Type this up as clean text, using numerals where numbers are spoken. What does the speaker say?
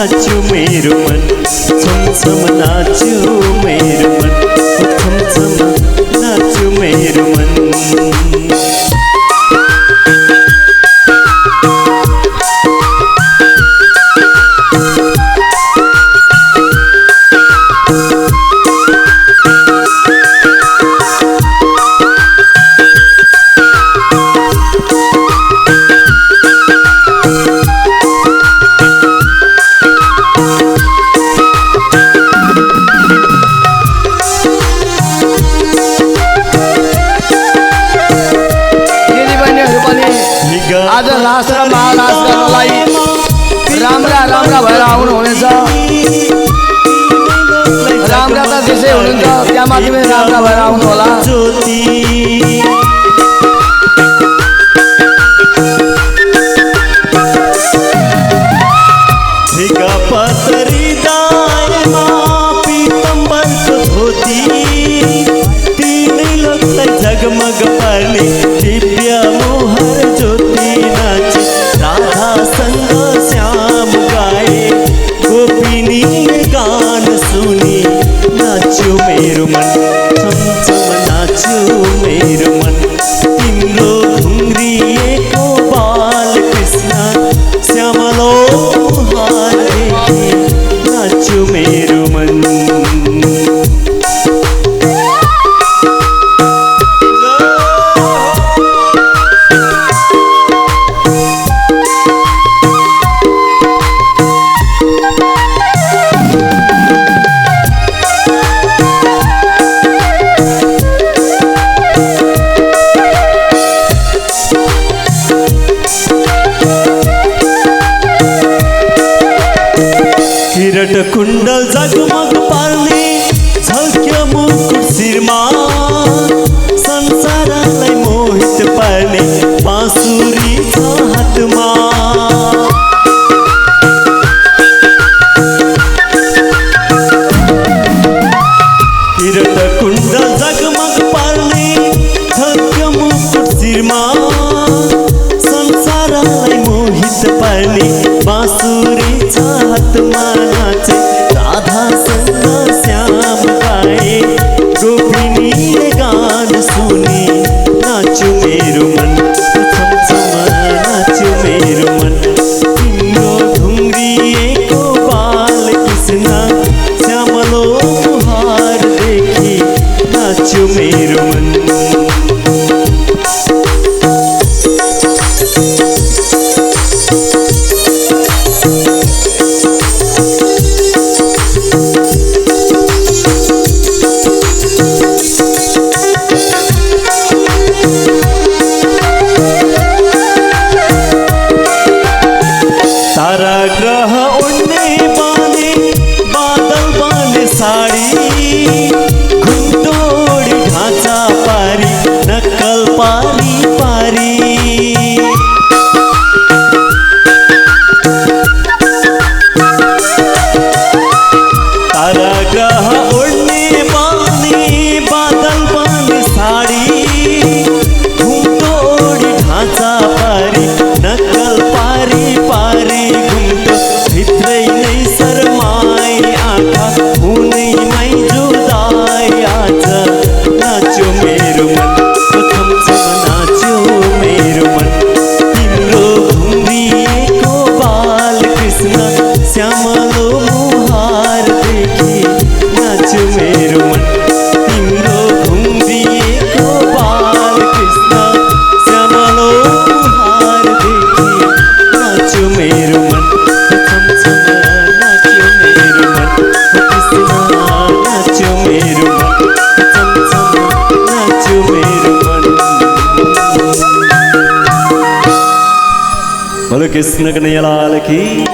नाच्यो मेरो मन छमछम नाच्यो मेरो मन छमछम नाच्यो मेरो मन आज लास र महालास गर्नलाई राम्रा राम्रा भएर आउनुहुनेछ। राम्रा त त्यसै हुनुहुन्छ, त्यहाँ माथि पनि राम्रा भएर आउनु होला। जगमग पर्ने दिव्य मोहर ज्योति नाचे राधा संग श्याम गाए गोपिनी गान सुनी नाच्यो मेरो मन छमछम नाच्यो मेरो मन तिम्रो घुङ्रिएको बाल कृष्ण श्यामलो मुहार देखि नाच्यो मेरो मन किरट कुण्डल जगमग पार्ने झल्क्यो मुकुट शिरमा संसारलाई मोहित पार्ने बाँसुरी छ हातमा किरट कुण्डल जगमग पार्ने झल्क्यो मुकुट शिरमा संसारलाई मोहित पार्ने बाँसुरी छ हातमा नाचे राधा संग श्याम गाए गोपिनी गान सुनी नाच्यो मेरो मन छमछम नाच्यो मेरो मन तिम्रो घुङ्रिएको बाल कृष्ण श्यामलो मुहार देखि नाच्यो मेरो मन तारा ग्रह उड्ने बाने बादल बाने साडी घुम्टोडी ढाँचा पारी नक्कल पारी पारी तारा ग्रह उड्ने बाने बादल बाने साडी घुम्टोडी ढाँचा पारी नक्कल पारी पारी भित्रै नै शरमाई आँखा हुनैमै जुदाई आज नाच्यो मेरो मन छमछम नाच्यो मेरो मन तिम्रो घुम्रिएको बाल कृष्ण श्यामलो मुहार देखि नाच्यो मेरो मन तिम्रो घुम्रिएको बाल कृष्ण श्यामलो मुहार देखि नाच्यो मेरो मन कृष्ण कन्हैया लाल की।